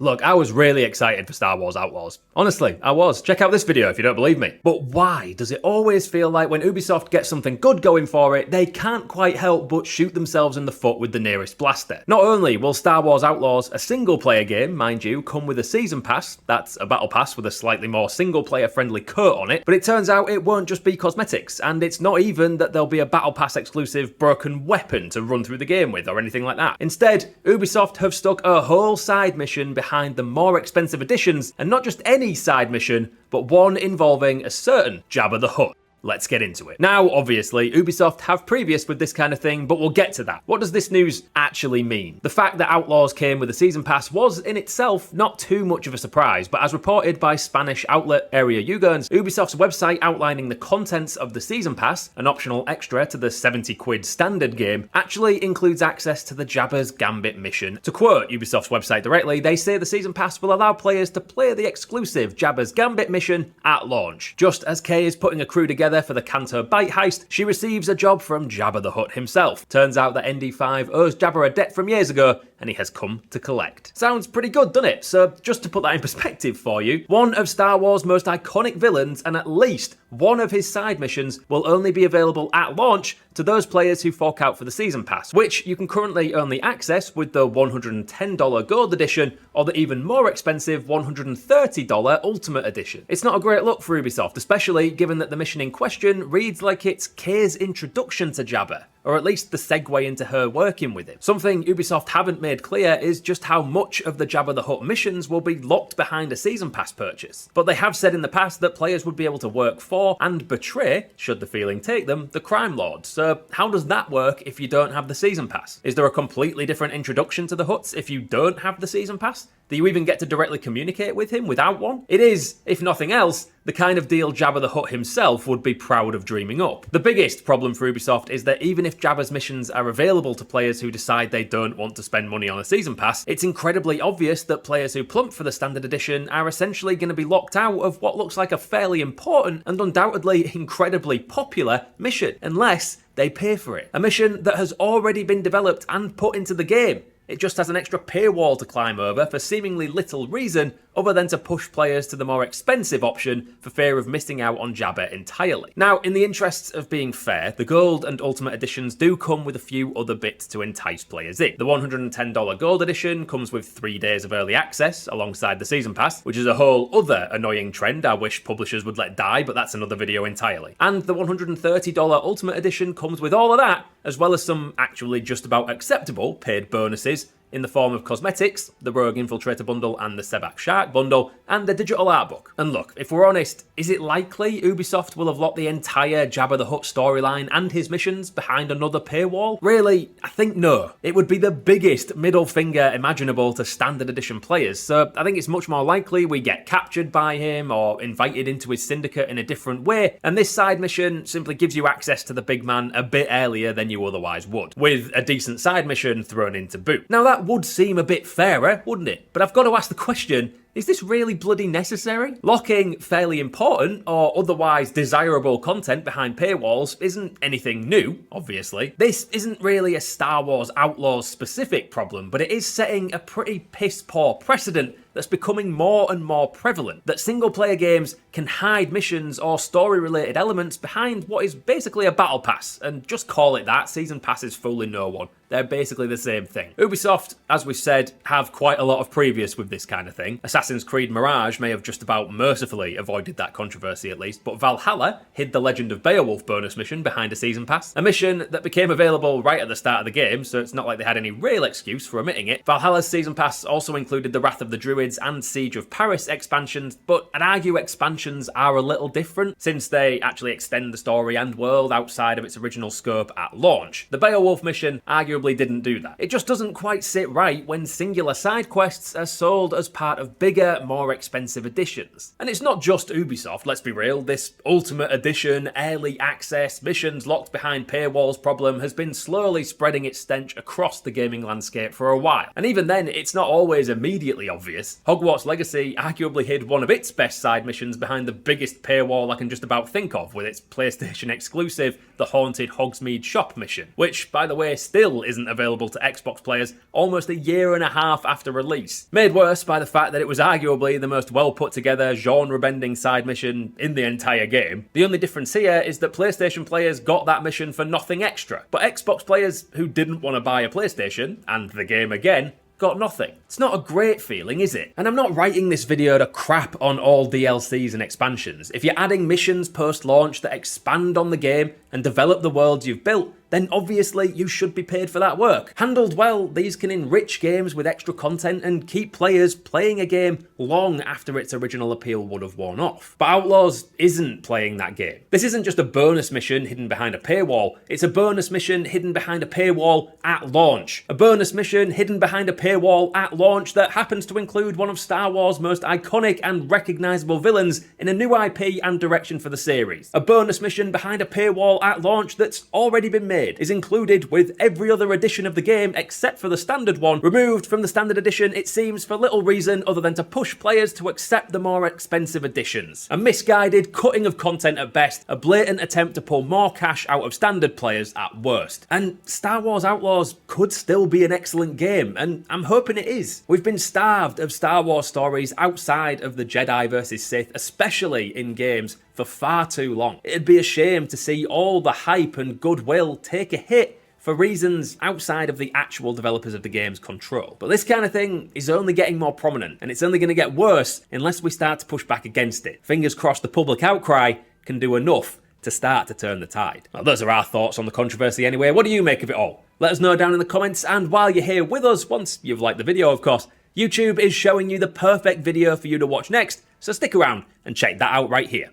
Look, I was really excited for Star Wars Outlaws. Honestly, I was. Check out this video if you don't believe me. But why does it always feel like when Ubisoft gets something good going for it, they can't quite help but shoot themselves in the foot with the nearest blaster? Not only will Star Wars Outlaws, a single-player game, mind you, come with a season pass, that's a battle pass with a slightly more single-player friendly coat on it, but it turns out it won't just be cosmetics, and it's not even that there'll be a battle pass exclusive broken weapon to run through the game with or anything like that. Instead, Ubisoft have stuck a whole side mission behind the more expensive editions, and not just any side mission, but one involving a certain Jabba the Hutt. Let's get into it. Now, obviously, Ubisoft have previous with this kind of thing, but we'll get to that. What does this news actually mean? The fact that Outlaws came with a season pass was in itself not too much of a surprise, but as reported by Spanish outlet Area Jugends, Ubisoft's website outlining the contents of the season pass, an optional extra to the 70 quid standard game, actually includes access to the Jabba's Gambit mission. To quote Ubisoft's website directly, they say the season pass will allow players to play the exclusive Jabba's Gambit mission at launch. Just as Kay is putting a crew together for the Canto Bite heist, she receives a job from Jabba the Hutt himself. Turns out that ND5 owes Jabba a debt from years ago, and he has come to collect. Sounds pretty good, doesn't it? So just to put that in perspective for you, one of Star Wars' most iconic villains and at least one of his side missions will only be available at launch to those players who fork out for the season pass, which you can currently only access with the $110 gold edition or the even more expensive $130 ultimate edition. It's not a great look for Ubisoft, especially given that the mission in question reads like it's Kay's introduction to Jabba, or at least the segue into her working with him. Something Ubisoft haven't made clear is just how much of the Jabba the Hutt missions will be locked behind a season pass purchase. But they have said in the past that players would be able to work for and betray, should the feeling take them, the crime lords. So how does that work if you don't have the season pass? Is there a completely different introduction to the Hutts if you don't have the season pass? Do you even get to directly communicate with him without one? It is, if nothing else, the kind of deal Jabba the Hutt himself would be proud of dreaming up. The biggest problem for Ubisoft is that even if Jabba's missions are available to players who decide they don't want to spend money on a season pass, it's incredibly obvious that players who plump for the standard edition are essentially going to be locked out of what looks like a fairly important and undoubtedly incredibly popular mission, unless they pay for it. A mission that has already been developed and put into the game. It just has an extra paywall to climb over for seemingly little reason other than to push players to the more expensive option for fear of missing out on Jabba entirely. Now, in the interests of being fair, the Gold and Ultimate editions do come with a few other bits to entice players in. The $110 Gold edition comes with 3 days of early access alongside the Season Pass, which is a whole other annoying trend I wish publishers would let die, but that's another video entirely. And the $130 Ultimate edition comes with all of that, as well as some actually just about acceptable paid bonuses in the form of cosmetics, the Rogue Infiltrator bundle and the Sebak Shark bundle, and the digital art book. And look, if we're honest, is it likely Ubisoft will have locked the entire Jabba the Hutt storyline and his missions behind another paywall? Really, I think no. It would be the biggest middle finger imaginable to standard edition players, so I think it's much more likely we get captured by him or invited into his syndicate in a different way, and this side mission simply gives you access to the big man a bit earlier than you otherwise would, with a decent side mission thrown in to boot. Now that would seem a bit fairer, wouldn't it? But I've got to ask the question, is this really bloody necessary? Locking fairly important or otherwise desirable content behind paywalls isn't anything new, obviously. This isn't really a Star Wars Outlaws specific problem, but it is setting a pretty piss-poor precedent that's becoming more and more prevalent, that single-player games can hide missions or story-related elements behind what is basically a battle pass, and just call it that. Season pass is fooling no one. They're basically the same thing. Ubisoft, as we said, have quite a lot of previous with this kind of thing. Assassin's Creed Mirage may have just about mercifully avoided that controversy at least, but Valhalla hid the Legend of Beowulf bonus mission behind a season pass, a mission that became available right at the start of the game, so it's not like they had any real excuse for omitting it. Valhalla's season pass also included the Wrath of the Druids and Siege of Paris expansions, but I'd argue expansions are a little different since they actually extend the story and world outside of its original scope at launch. The Beowulf mission arguably didn't do that. It just doesn't quite sit right when singular side quests are sold as part of bigger bigger, more expensive editions. And it's not just Ubisoft, let's be real. This Ultimate Edition, early access, missions locked behind paywalls problem has been slowly spreading its stench across the gaming landscape for a while. And even then, it's not always immediately obvious. Hogwarts Legacy arguably hid one of its best side missions behind the biggest paywall I can just about think of, with its PlayStation exclusive, the Haunted Hogsmeade Shop mission, which, by the way, still isn't available to Xbox players almost a year and a half after release. Made worse by the fact that it was arguably the most well put together, genre-bending side mission in the entire game. The only difference here is that PlayStation players got that mission for nothing extra, but Xbox players who didn't want to buy a PlayStation, and the game again, got nothing. It's not a great feeling, is it? And I'm not writing this video to crap on all DLCs and expansions. If you're adding missions post-launch that expand on the game and develop the worlds you've built, then obviously you should be paid for that work. Handled well, these can enrich games with extra content and keep players playing a game long after its original appeal would have worn off. But Outlaws isn't playing that game. This isn't just a bonus mission hidden behind a paywall, it's a bonus mission hidden behind a paywall at launch. A bonus mission hidden behind a paywall at launch that happens to include one of Star Wars' most iconic and recognisable villains in a new IP and direction for the series. A bonus mission behind a paywall at launch that's already been made, is included with every other edition of the game except for the standard one, removed from the standard edition it seems for little reason other than to push players to accept the more expensive editions. A misguided cutting of content at best, a blatant attempt to pull more cash out of standard players at worst. And Star Wars Outlaws could still be an excellent game, and I'm hoping it is. We've been starved of Star Wars stories outside of the Jedi versus Sith, especially in games, for far too long. It'd be a shame to see all the hype and goodwill take a hit for reasons outside of the actual developers of the game's control. But this kind of thing is only getting more prominent, and it's only going to get worse unless we start to push back against it. Fingers crossed the public outcry can do enough to start to turn the tide. Well, those are our thoughts on the controversy anyway. What do you make of it all? Let us know down in the comments, and while you're here with us, once you've liked the video of course, YouTube is showing you the perfect video for you to watch next, so stick around and check that out right here.